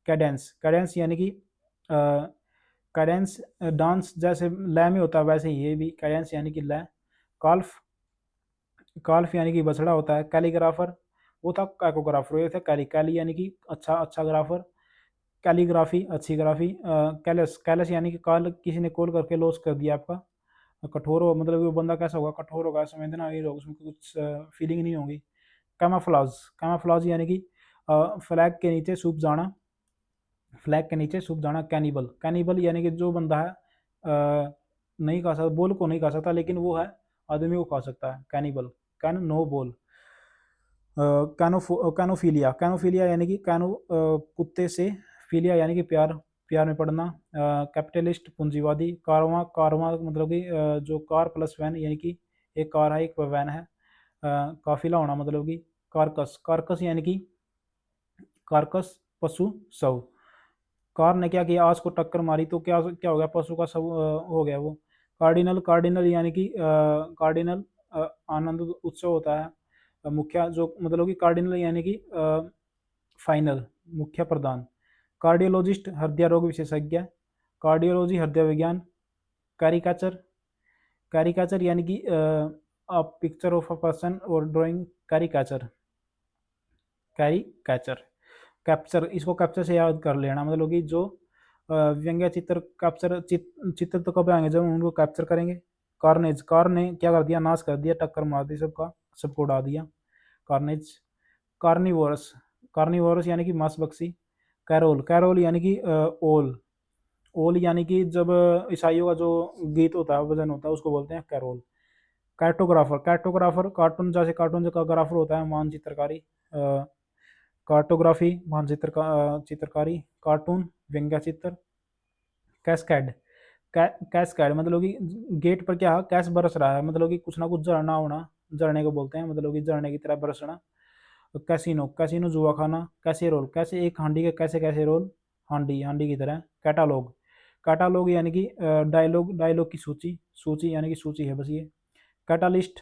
कैडेंस कैडेंस यानी कि कैडेंस डांस जैसे लय में होता है वैसे ही ये भी कैडेंस यानी कि लय। काल्फ काल्फ यानी कि बछड़ा होता है। कैलीग्राफर वो था कैकोग्राफर, ये था कैली कैली यानी कि अच्छा अच्छा ग्राफर। कैलीग्राफी अच्छी ग्राफी। कैलस कैलस यानी कि कॉल, किसी ने कॉल करके लॉस कर दिया आपका। कठोर हो मतलब वो बंदा कैसा होगा, कठोर होगा, संवेदनशील होगा, उसमें कुछ फीलिंग नहीं होगी। कैमाफ्लाज कैमाफ्लाज यानी कि फ्लैग के नीचे छुप जाना, फ्लैग के नीचे छुप जाना। कैनिबल कैनिबल यानी कि जो बंदा है नहीं खा सकता, बोल को नहीं खा सकता लेकिन वो है आदमी को खा सकता है। कैनिबल कैन नो बोल। कैनोफीलिया कैनोफीलिया यानी कि कैनो कुत्ते से, फीलिया यानी कि प्यार, प्यार में पड़ना। कैपिटलिस्ट पूंजीवादी। कारवां कारवां मतलब कि जो कार प्लस वैन यानी कि एक कार है एक वैन है। काफिला होना मतलब कि। कारकस कारकस यानी कि कारकस पशु शव। कार ने क्या किया, आज को टक्कर मारी तो क्या क्या हो गया, पशु का शव हो गया वो। कार्डिनल कार्डिनल यानी कि कार्डिनल आनंद उत्सव होता है। मुख्य जो मतलब कि कार्डिनल यानी कि फाइनल, मुख्य प्रधान। कार्डियोलॉजिस्ट हृदय रोग विशेषज्ञ। कार्डियोलॉजी हृदय विज्ञान। कैरिकाचर कैरिकाचर यानी कि पिक्चर ऑफ अ पर्सन और ड्राइंग। कैरिकाचर कैरिकाचर। कैप्चर इसको कैप्चर से याद कर लेना, मतलब कि जो व्यंग्य चित्र कैप्चर चित्र तो कब आएंगे जब हम उनको कैप्चर करेंगे। कार्नेज कार ने क्या कर दिया, नाश कर दिया, टक्कर मार दी सबका, सबको उड़ा दिया। कार्नेज। कार्निवोरस कार्निवोरस यानी कि मांसभक्षी। कैरोल कैरोल यानी कि ओल। ओल यानी कि जब ईसाइयों का जो गीत होता है, भजन होता है, उसको बोलते हैं कैरोल। कार्टोग्राफर कार्टोग्राफर कार्टून जैसे कार्टून का ग्राफर होता है, मानचित्रकारी। कार्टोग्राफी मानचित्र का चित्रकारी। कार्टून व्यंग्य चित्र। कैस्कैड कैस्कैड मतलब कि गेट पर क्या कैश बरस रहा है, मतलब कि कुछ ना कुछ झरना होना, झरने को बोलते हैं, मतलब कि झरने की तरह बरसना। कैसीनो कैसीनो जुआ खाना। कैसे रोल कैसे एक हांडी के कैसे कैसे रोल, हांडी हांडी की तरह। कैटालॉग कैटालॉग यानी कि डायलॉग डायलॉग की सूची, सूची यानी कि सूची है बस ये। कैटालिस्ट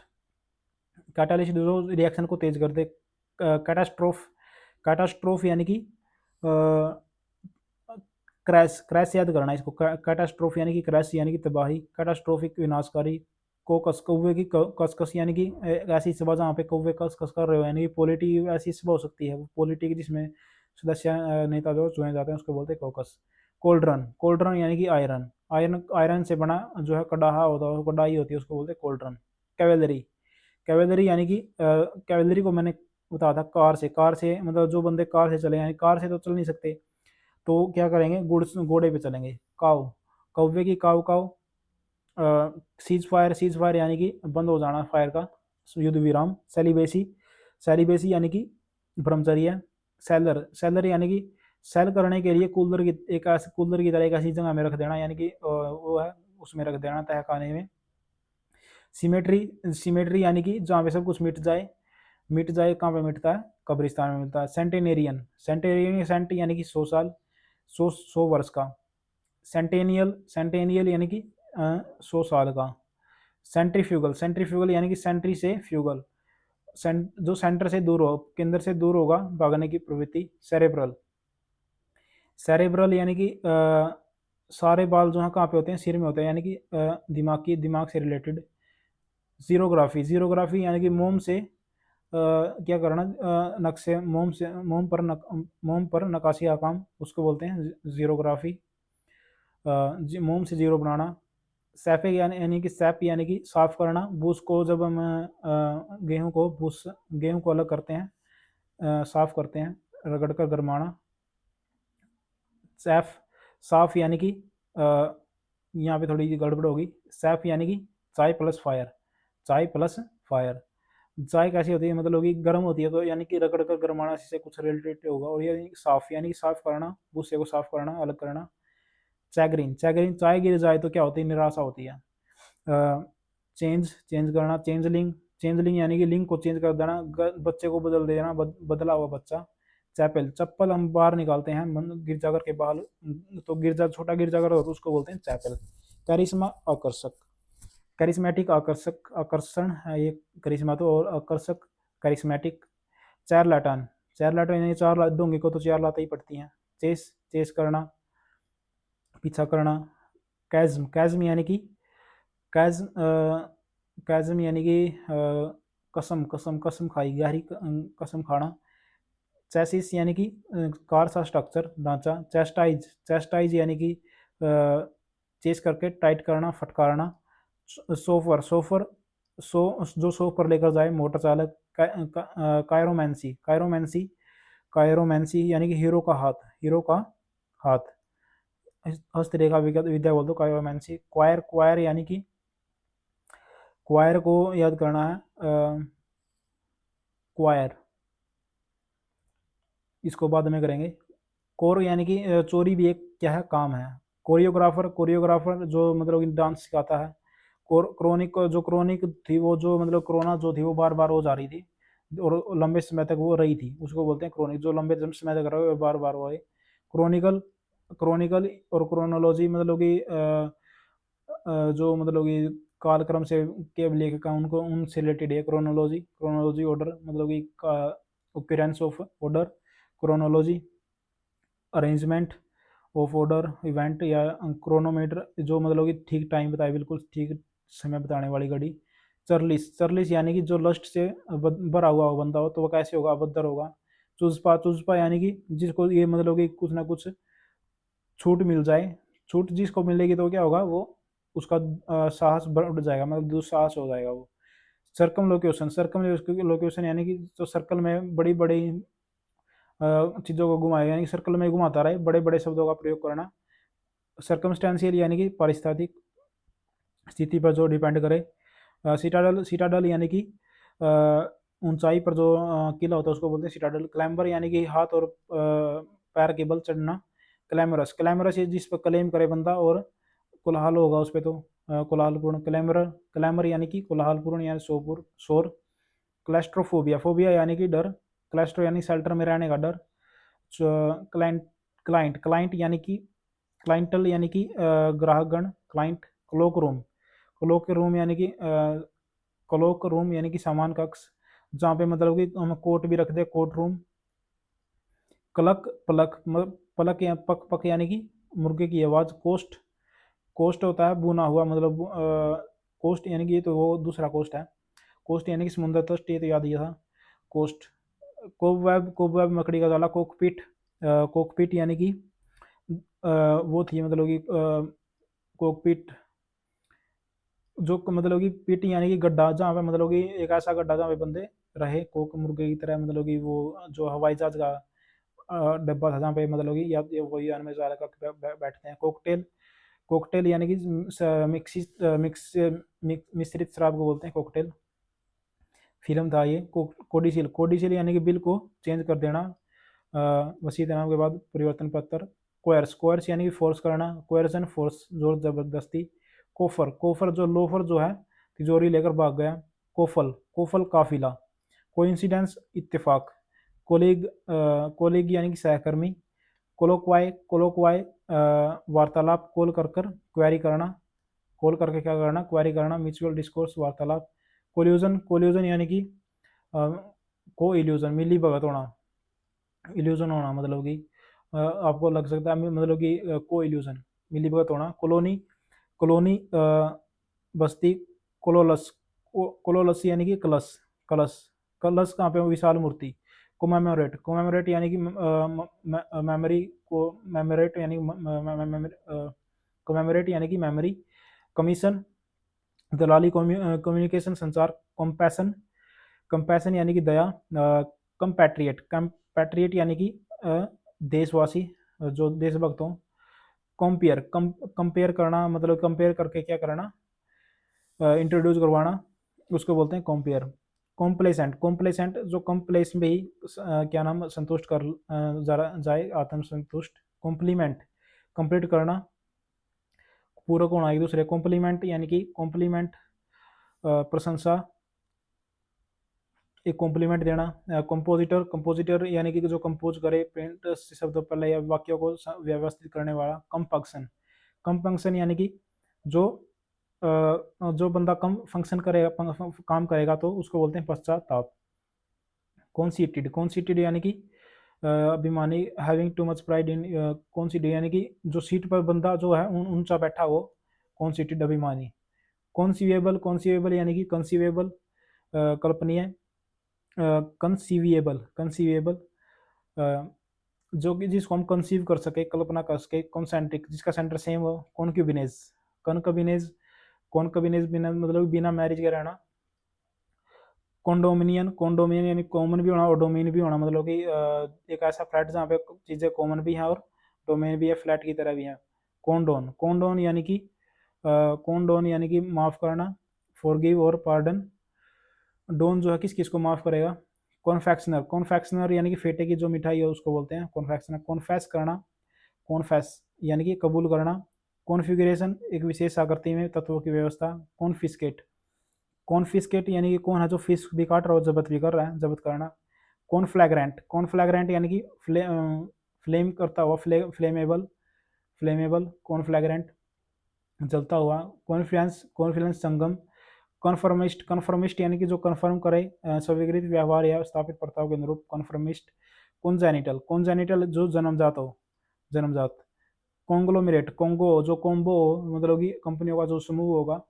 कैटालिस्ट जो रिएक्शन को तेज कर दे। कैटास्ट्रोफ कैटास्ट्रोफ यानी कि क्रैश क्रैश याद करना इसको। कैटास्ट्रोफ यानी कि क्रैश यानी कि तबाही। कैटास्ट्रोफिक विनाशकारी। कोकस कौवे की कसकस यानी कि ऐसी सभा जहाँ पे कौवे कसकस कर रहे हो, यानी कि पॉलिटी ऐसी सभा हो सकती है वो पॉलिटिक जिसमें सदस्य नेता जो चुने जाते हैं उसको बोलते हैं कोकस। कोल्ड्रन कोल्ड्रन यानी कि आयरन आयरन आयरन से बना जो है कड़ाहा होता है, कढ़ाई होती है, उसको बोलते हैं कोल्ड्रन। कैवेलरी कैवेलरी यानी कि कैवेलरी को मैंने बताया था कार से मतलब जो बंदे कार से चले, यानी कार से तो चल नहीं सकते तो क्या करेंगे, घोड़े पे चलेंगे। काव कौवे की काव काव। सीज फायर यानी कि बंद हो जाना फायर का, युद्ध विराम। सेलिबेसी सेलिबेसी यानी कि ब्रह्मचर्य। सेलर सेलर यानी कि सेल करने के लिए कूलर की एक ऐसे कूलर की तरह एक ऐसी जगह में रख देना, यानी कि वो है उसमें रख देना तहखाने में। सिमेट्री सिमेट्री यानी कि जहाँ पे सब कुछ मिट जाए, कहाँ पे मिटता है, कब्रिस्तान में मिलता है। सेंटेनेरियन सेंटेरियन सेंट यानी कि 100 साल, 100 वर्ष का। सेंटेनियल सेंटेनियल यानी कि 100 साल का। सेंट्रीफ्यूगल सेंट्रीफ्यूगल यानी कि सेंट्री से फ्यूगल, जो सेंटर से दूर हो, केंद्र से दूर होगा भागने की प्रवृत्ति। सेरेब्रल सेरेब्रल यानी कि सारे बाल जो है कहाँ पे होते हैं, सिर में होते हैं, यानी कि दिमाग से रिलेटेड। जीरोग्राफी, जीरोग्राफी यानी कि मोम से क्या करना, नक्शे, मोम पर नकाशी का काम, उसको बोलते हैं जीरोग्राफी। मोम से जीरो बनाना। सैफे यानी कि सैप यानी कि साफ करना। बूस को जब हम गेहूं को अलग करते हैं, साफ करते हैं, रगड़ कर गरमाना। सैफ, साफ यानी कि यहाँ पे थोड़ी गड़बड़ होगी। सैफ यानी कि चाय प्लस फायर, चाय प्लस फायर। चाय कैसी होती है, मतलब कि गर्म होती है, तो यानी कि रगड़ कर गरमाना से कुछ रिलेटेड होगा। और ये साफ यानी कि साफ करना, गुस्से को साफ करना, अलग करना। चैगरिन, चैगरिन चाय गिर जाए तो क्या होती है, निराशा होती है। चेंज, चेंज करना। चेंजलिंग, चेंजलिंग यानी कि लिंग को चेंज कर देना, बच्चे को बदल देना, बदला हुआ बच्चा। चैपल, चप्पल हम बाहर निकालते हैं गिरजाघर के बाहर, तो गिरजा, छोटा गिरजाघर हो तो उसको बोलते हैं चैपल। करिश्मा, आकर्षक, करिश्मेटिक, आकर्षक, आकर्षण है ये करिश्मा तो, और आकर्षक करिश्मेटिक। चारलाटन, चारलाटन यानी चार लात दूंगे को तो चार लातें ही पड़ती हैं। चेस, चेस करना, पीछा करना। कैज्म, कैज्म यानी कि कैज्म कैज्म यानी कि कसम, कसम, कसम खाई, गहरी कसम खाना। चैसिस यानी कि कार सा स्ट्रक्चर, ढांचा। चेस्टाइज, चेस्टाइज यानी कि चेस करके टाइट करना, फटकारना। सोफर, सोफर जो सोफ पर लेकर जाए, मोटर चालक। कायरोमेंसी, कायरोमेंसी, कायरोमेंसी यानी कि हीरो का हाथ, हीरो का हाथ। हस्तरेखा विद्या बोल दो कायरोमेंसी। क्वायर, क्वायर यानी कि क्वायर को याद करना है, क्वायर, इसको बाद में करेंगे। कोर यानी कि चोरी भी एक क्या है, काम है। कोरियोग्राफर, कोरियोग्राफर जो मतलब कि डांस सिखाता है। क्रोनिक, जो क्रोनिक थी वो, जो मतलब कोरोना जो थी वो बार बार हो जा रही थी और लंबे समय तक वो रही थी, उसको बोलते हैं क्रोनिक। जो लंबे समय तक रहे बार बार हुआ है। क्रोनिकल, क्रोनिकल और क्रोनोलॉजी मतलब कि जो मतलब कि कालक्रम से के लेखक उनको उनसे रिलेटेड है। क्रोनोलॉजी, क्रोनोलॉजी ऑर्डर मतलब कि occurrence of order. Chronology arrangement of order event, या क्रोनोमीटर जो मतलब कि ठीक टाइम बताए, बिल्कुल ठीक समय बताने वाली घड़ी। चर्लिस, चर्लिस यानी कि जो लस्ट से भरा हुआ बंदा हो तो वो कैसे होगा, अभद्र होगा। चुजपा, चुजपा यानी कि जिसको ये मतलब कि कुछ ना कुछ छूट मिल जाए, छूट जिसको मिलेगी तो क्या होगा, वो उसका साहस बढ़ जाएगा, मतलब दुस्साहस हो जाएगा वो। सर्कम लोकेशन, सर्कम लोकेशन यानी कि जो सर्कल में बड़ी बड़ी चीज़ों को घुमाएगा, यानी कि सर्कल में घुमाता रहे, बड़े बड़े शब्दों का प्रयोग करना। सर्कमस्टेंशियल यानी कि पारिस्थितिक स्थिति पर जो डिपेंड करे। सिटाडल, सिटाडल यानी कि ऊंचाई पर जो किला होता है उसको बोलते हैं सिटाडल। क्लैम्बर यानी कि हाथ और पैर के बल चढ़ना। क्लैमरस, क्लैमरस ये जिस पर क्लेम करे बंदा और कोलाहल होगा उस पर, तो कोलाहलपूर्ण। क्लैमर, क्लैमर यानी कि कोलाहलपूर्ण या शोरपूर, शोर। क्लैस्ट्रोफोबिया, फोबिया यानी कि डर। क्लैस्ट्रो यानी शेल्टर में रहने का डर। क्लाइंट, क्लाइंट, क्लाइंट यानी कि क्लाइंटल यानी कि ग्राहकगण। Client, cloak room, cloak room यानी कि क्लोक रूम यानी कि सामान कक्ष, जहाँ पे मतलब कि हम कोट भी रखते हैं, कोर्ट रूम। क्लक, पलक, पलक या पक, पक यानी कि मुर्गे की आवाज़। कोस्ट, कोस्ट होता है बुना हुआ, मतलब कोस्ट यानी कि ये तो वो दूसरा कोस्ट है। कोस्ट यानी कि समुद्र तट, ये तो याद ही था। कोस्ट। कोबवेब, कोबवेब मकड़ी का जाला। कोकपिट, कोकपिट यानी कि वो थी मतलब कि कोकपिट जो मतलब कि पिट यानी कि गड्ढा, जहाँ पे मतलब कि एक ऐसा गड्ढा जहाँ पे बंदे रहे, कोक मुर्गे की तरह, मतलब कि वो जो हवाई जहाज का डब्बा था जहाँ पे मतलब कि या वही यान में ज़्यादा करके बैठते हैं। कोकटेल, कोकटेल यानी कि मिक्सी, मिश्रित शराब को बोलते हैं कोकटेल। फिल्म था ये। कोडिशिल, कोडिशिल यानी कि बिल को चेंज कर देना, वसीयत नाम के बाद परिवर्तन पत्र। कोयर्स, कोयर्स यानी कि फोर्स करना। कोयर्सन, फोर्स, जोर जबरदस्ती। कोफर, कोफर जो लोफर जो है तिजोरी लेकर भाग गया। कोफल, कोफल काफिला। कोइंसिडेंस, इत्तेफाक। कोलीग, कोलीग यानी कि सहकर्मी। कोलोक्वाई, कोलोक्वाई वार्तालाप, कॉल कर कर क्वेरी करना, कॉल करके क्या करना, क्वेरी करना। म्यूचुअल डिस्कोर्स, वार्तालाप। कोल्यूजन, कोल्यूजन यानी कि को इल्यूजन, मिली भगत होना, इल्यूजन होना मतलब कि आपको लग सकता है मतलब कि को इल्यूजन, मिलीभगत होना। कॉलोनी, कॉलोनी बस्ती। कोलोलस, कोलोलस यानी कि कलश, कलश, कलश कहाँ पे हो, विशाल मूर्ति। कोमेमोरेट, कोमेमोरेट यानी कि मेमोरी को, मेमोरेट यानी कोमेमोरेट यानी कि मेमोरी। कमीशन, दलाली, कम्युनिकेशन संचार। कंपैशन, कंपैशन यानी कि दया। कंपैट्रिएट, कंपैट्रिएट यानी कि देशवासी, जो देशभक्त हों। कंपेयर, कंपेयर करना, मतलब कंपेयर करके क्या करना, इंट्रोड्यूस करवाना, उसको बोलते हैं कंपेयर। कॉम्प्लेसेंट, कॉम्प्लेसेंट जो कॉम्प्लेस में ही क्या नाम संतुष्ट कर जाए, आत्मसंतुष्ट। कॉम्प्लीमेंट, कंप्लीट करना, पूरक होना एक दूसरे। कॉम्प्लीमेंट यानी कि कॉम्प्लीमेंट प्रशंसा, एक कॉम्प्लीमेंट देना। कंपोजिटर, कंपोजिटर यानी कि जो कंपोज करे पेंट से शब्दों पहले या वाक्यों को व्यवस्थित करने वाला। कम फंक्शन, कम फंक्शन यानी कि जो जो बंदा कम फंक्शन करेगा, काम करेगा, तो उसको बोलते हैं पश्चाताप। कॉन्सीटेड, कॉन्सीटेड यानी कि अभिमानी। Having too much pride in, conceited यानी कि जो सीट पर बंदा जो है ऊंचा बैठा हो, कॉन्सीटेड अभिमानी। कॉन्सीवेबल, कॉन्सीवेबल यानी कि कंसीवेबल, कल्पनीय। कंसीविएबल, कंसीविएबल जो कि जिसको हम कंसीव कर सके, कल्पना कर सके। कॉन्सेंट्रिक, जिसका सेंटर सेम हो। कॉन्क्यूबिनेज, कॉन्क्यूबिनेज, कॉन्क्यूबिनेज बिना मतलब बिना मैरिज के रहना। कॉन्डोमिनियन, कॉन्डोमिनियन यानी कॉमन भी होना और डोमेन भी होना, मतलब कि एक ऐसा फ्लैट जहाँ पे चीज़ें कॉमन भी हैं और डोमेन भी है, फ्लैट की तरह भी है। कॉन्डोन, कॉन्डोन यानी कि कॉन्डोन यानी कि माफ़ करना, फॉरगिव और पार्डन। डोन जो है किस किस को माफ़ करेगा। कॉन्फेक्शनर, कॉन्फेक्शनर यानी कि फेटे की जो मिठाई है उसको बोलते हैं कॉन्फेक्शनर। कॉन्फेस करना, कॉन्फेस यानी कि कबूल करना। कॉन्फ़िगरेशन, एक विशेष आकृति में तत्वों की व्यवस्था। कॉन्फिस्केट, कॉन्फिस्केट यानी कि कौन है जो फिश भी काट रहा हो, जब्त भी कर रहा है, जब्त करना। कॉन्फ्लैग्रेंट, कॉन्फ्लैग्रेंट यानी कि फ्लेम करता हुआ, फ्लेमेबल, फ्लेमेबल। कॉन्फ्लैग्रेंट, जलता हुआ। कॉन्फ्लुएंस, कॉन्फ्लुएंस संगम। कन्फर्मिस्ट, कन्फर्मिस्ट यानी कि जो कन्फर्म करे स्वीकृत व्यवहार या स्थापित प्रथाओं के अनुरूप। कन्फर्मिस्ट। कॉन्जेनिटल, कॉन्जेनिटल जो जन्मजात हो, जन्मजात। कॉन्ग्लोमेरेट, कोंगो जो कॉम्बो हो, मतलब कि कंपनियों का जो समूह होगा।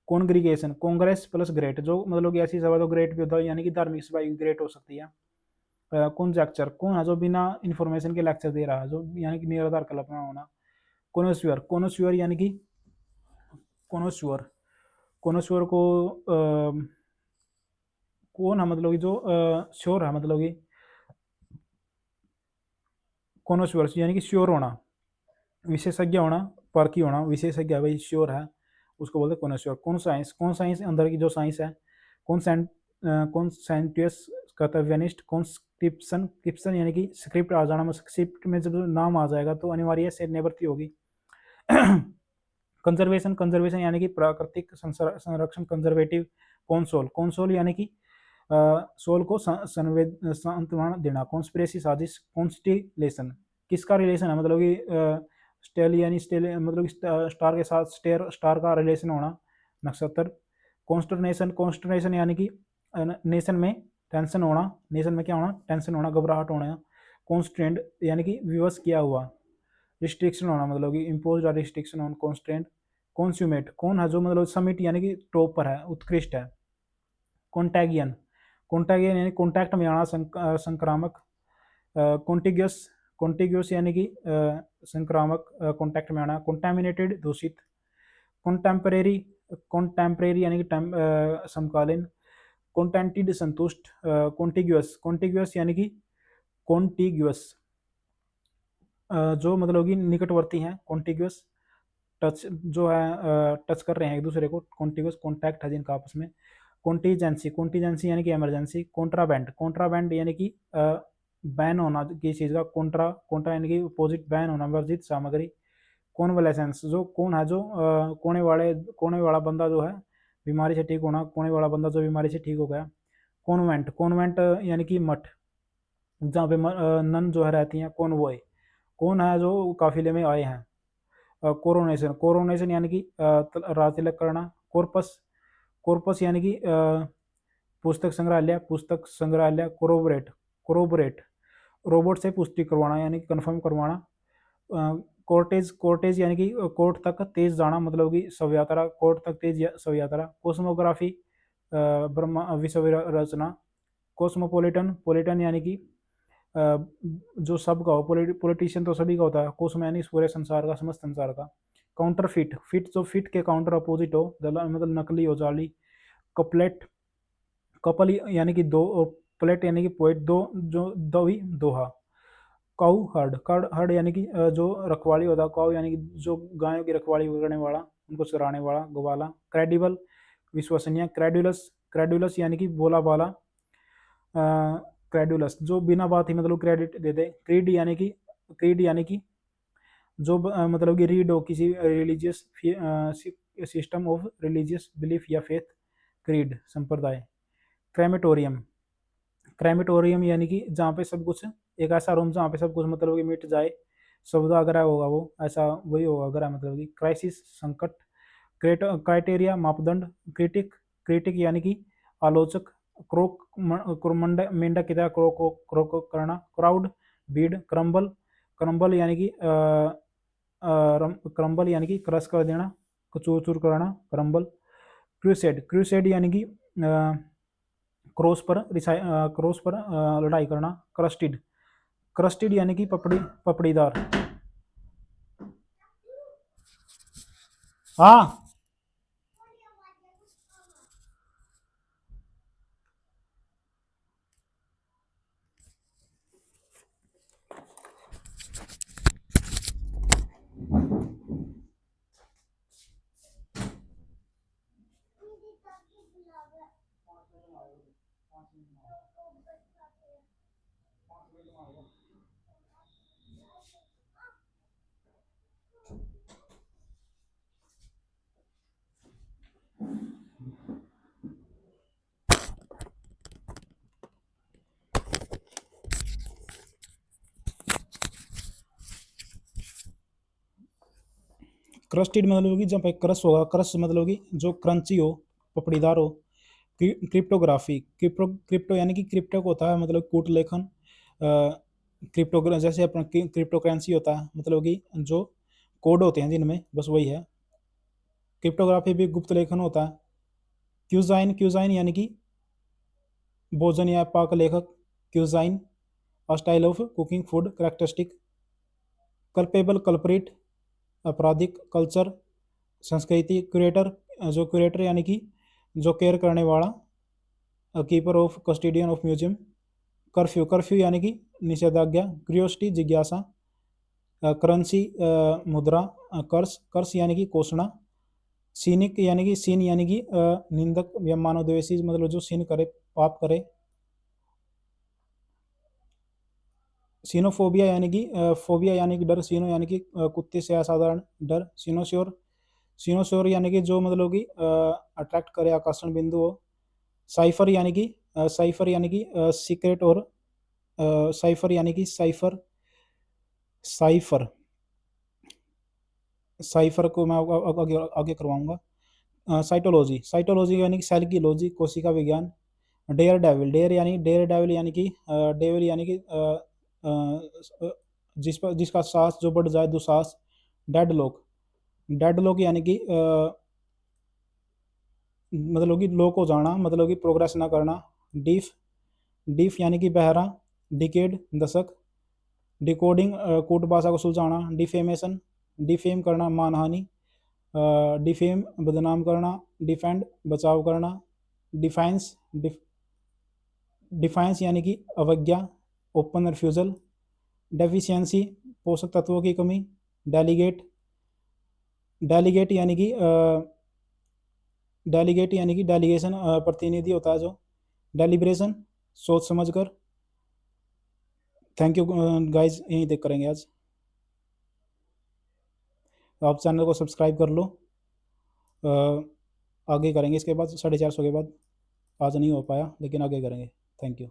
कॉन्ग्रीगेशन, कांग्रेस प्लस ग्रेट, जो मतलब कि ऐसी सभा जो ग्रेट भी होता है, यानी कि धार्मिक सभा ग्रेट हो सकती है। कॉन्जेक्चर, कौन है जो बिना इंफॉर्मेशन के लेक्चर दे रहा है, जो यानी कि निराधार कल्पना होना। कोनोस्फियर, कोनोस्फियर यानी कि कोनोस्फियर, कोनोस्फियर को कौन है, मतलब कि जो श्योर है, मतलब कि कोनोस्फियर यानी कि श्योर होना, विशेषज्ञ होना, परखी होना। विशेषज्ञ भाई श्योर है, उसको बोलते हैं कोनोस्फियर। कौन साइंस, कौन साइंस अंदर की जो साइंस है। कौन साइंटिस्ट, कर्तव्यनिष्ठ। कॉन्स्क्रिप्शन, क्रिप्शन यानी कि स्क्रिप्ट आ जाना, मतलब स्क्रिप्ट में जब नाम आ जाएगा तो अनिवार्य से निवृत्ति होगी। कंजर्वेशन, कंजर्वेशन यानी कि प्राकृतिक संरक्षण। कंजर्वेटिव। कॉन्सोल, कॉन्सोल यानी कि सोल को सांत्वना देना। कॉन्स्पिरेसी, साजिश। कॉन्स्टिलेशन, किसका रिलेशन है, मतलब कि स्टेल यानी स्टेल मतलब स्टार के साथ स्टेर, स्टार का रिलेशन होना, नक्षत्र। कॉन्स्टरनेशन, कॉन्स्टरनेशन यानी कि नेशन में टेंशन होना, नेशन में क्या होना, टेंशन होना, घबराहट होना। कॉन्स्ट्रेंट यानी कि विवश किया हुआ, रिस्ट्रिक्शन होना, मतलब कि इम्पोज रिस्ट्रिक्शन ऑन कॉन्स्ट्रेंट। कॉन्स्यूमेट, कौन है जो मतलब समिट यानी कि टॉप पर है, उत्कृष्ट है। कॉन्टैगियन, कॉन्टैगियन यानी कॉन्टैक्ट में आना, संक्रामक। कॉन्टिग्यूस, कॉन्टिग्यूस यानी कि संक्रामक, कॉन्टैक्ट में आना। कॉन्टैमिनेटेड, दूषित। कॉन्टेम्परेरी, कॉन्टेम्परेरी यानी कि समकालीन। कॉन्टेंटेड, संतुष्ट। कॉन्टिग्यूस, कॉन्टिग्यूस यानी कि कॉन्टिग्यूस जो मतलब कि निकटवर्ती हैं। कॉन्टिग्यूस, टच जो है टच कर रहे हैं एक दूसरे को। कॉन्टिग्यूस, कॉन्टैक्ट है जिनका आपस में। कॉन्टीजेंसी, कॉन्टीजेंसी यानी कि इमरजेंसी। कॉन्ट्राबैंड, कॉन्ट्राबैंड यानी कि बैन होना किसी चीज़ का। कॉन्ट्रा, कॉन्ट्रा यानी कि अपोजिट, बैन होना, वर्जित सामग्री। कॉन्वलेसेंस, जो कौन है जो कोने वाला बंदा जो है बीमारी से ठीक होना, कोने वाला बंदा जो बीमारी से ठीक हो गया। कॉन्वेंट, कॉन्वेंट यानी कि मठ, जहाँ पे नन जो है रहती हैं। कॉन्वॉय, कौन है जो काफिले में आए हैं। कोरोनेशन, कोरोनेशन यानी कि राज तिलक करना। कॉर्पस, कॉर्पस यानी कि पुस्तक संग्रहालय, पुस्तक संग्रहालय। कोरोबरेट, कोरोबरेट रोबोट से पुष्टि करवाना यानी कि कन्फर्म करवाना। कोर्टेज कोर्टेज यानी कि कोर्ट तक तेज जाना, मतलब कि शव यात्रा, कोर्ट तक तेज शव यात्रा। कोस्मोग्राफी ब्रह्मा विश्व रचना। कोस्मोपोलिटन पोलिटन यानी कि जो सबका हो, पॉलिटिशियन तो सभी का होता है, कोस्मो यानी पूरे संसार का, समस्त संसार का। काउंटर फिट फिट जो फिट के काउंटर अपोजिट हो, मतलब नकली हो, जाली। कपलेट कपल यानी कि दो, प्लेट यानी कि पोइट, दो जो दो ही दोहा। काउ हर्ड हर्ड यानी कि जो रखवाली होता है, काउ यानी कि जो गायों की रखवाली करने वाला, उनको चराने वाला, गवाला। क्रेडिबल विश्वसनीय। क्रेडुलस क्रेडुलस यानी कि बोला बाला। क्रेडुलस जो बिना बात ही मतलब क्रेडिट दे दे। क्रीड यानी कि जो मतलब कि रीड हो किसी religious system of religious belief या फेथ। क्रीड संप्रदाय। क्रेमेटोरियम क्रेमेटोरियम यानी कि जहाँ पे सब कुछ, एक ऐसा रूम जहाँ पे सब कुछ मतलब कि मिट जाए, शब्दाग्रह होगा वो, ऐसा वही होगा ग्रह, मतलब कि क्राइसिस संकट। क्राइटेरिया मापदंड। क्रिटिक क्रिटिक यानी कि आलोचक। क्रोक मेंढक की तरह क्रोक क्रोक करना। क्राउड भीड़। क्रम्बल क्रम्बल यानी कि क्रम्बल यानी कि क्रश कर देना, चूर चूर करना, क्रम्बल। क्रूसेड यानी कि क्रॉस पर लड़ाई करना। क्रस्टिड यानी कि पपड़ीदार। हाँ। क्रस्टिड मतलब कि जब क्रश होगा, क्रश मतलब कि जो क्रंची हो, पपड़ीदार हो। क्रिप्टोग्राफी क्रिप्टो यानी कि क्रिप्टो को होता है मतलब कूट लेखन। क्रिप्टो जैसे अपना क्रिप्टो करेंसी होता है, मतलब कि जो कोड होते हैं जिनमें, बस वही है। क्रिप्टोग्राफी भी गुप्त लेखन होता है। क्यूजाइन यानी कि भोजन या पाक लेखक। Cuisine a style of cooking food characteristic. Culpable culprit आपराधिक। कल्चर संस्कृति। क्यूरेटर जो क्यूरेटर यानी कि जो केयर करने वाला, keeper of custodian of museum. Curfew curfew यानी कि निषेधाज्ञा। क्यूरियोसिटी जिज्ञासा। करेंसी मुद्रा। कर्स कर्स यानी कि कोसना। सीनिक यानी कि सीन यानी कि निंदक या मानवद्वेषी, मतलब जो सीन करे, पाप करे। सीनोफोबिया यानी कि फोबिया यानी कि डर। सीनो यानी कि कुत्ते से असाधारण डर। सीनोश्योर यानी कि जो मतलब कि अट्रैक्ट करे, आकर्षण बिंदु हो। साइफर यानी कि सीक्रेट और साइफर यानी कि साइफर साइफर को मैं आगे आगे करवाऊंगा। साइटोलॉजी यानी कि सेल की लॉजी, कोशिका विज्ञान। डेयर डेविल यानी कि डेविल यानी कि जिसका सांस जो बढ़ जाए, दुसाहस। डेड लोक यानी कि मतलब कि लो को जाना, मतलब कि प्रोग्रेस ना करना। डीफ डीफ यानी कि बहरा। डिकेड दशक। डिकोडिंग कूट भाषा को सुलझाना। डिफेमेशन डिफेम करना, मानहानि। डिफेम बदनाम करना। डिफेंड बचाव करना। डिफाइंस डिफाइंस यानी कि अवज्ञा, ओपन रिफ्यूजल। डेफिशिएंसी पोषक तत्वों की कमी। डेलीगेट डेलीगेट यानी कि डेलीगेशन प्रतिनिधि होता है जो। डेलिब्रेशन सोच समझ कर। थैंक यू गाइज, यहीं तक करेंगे आज। आप चैनल को सब्सक्राइब कर लो। आगे करेंगे इसके बाद 450 के बाद। आज नहीं हो पाया लेकिन आगे करेंगे। Thank you.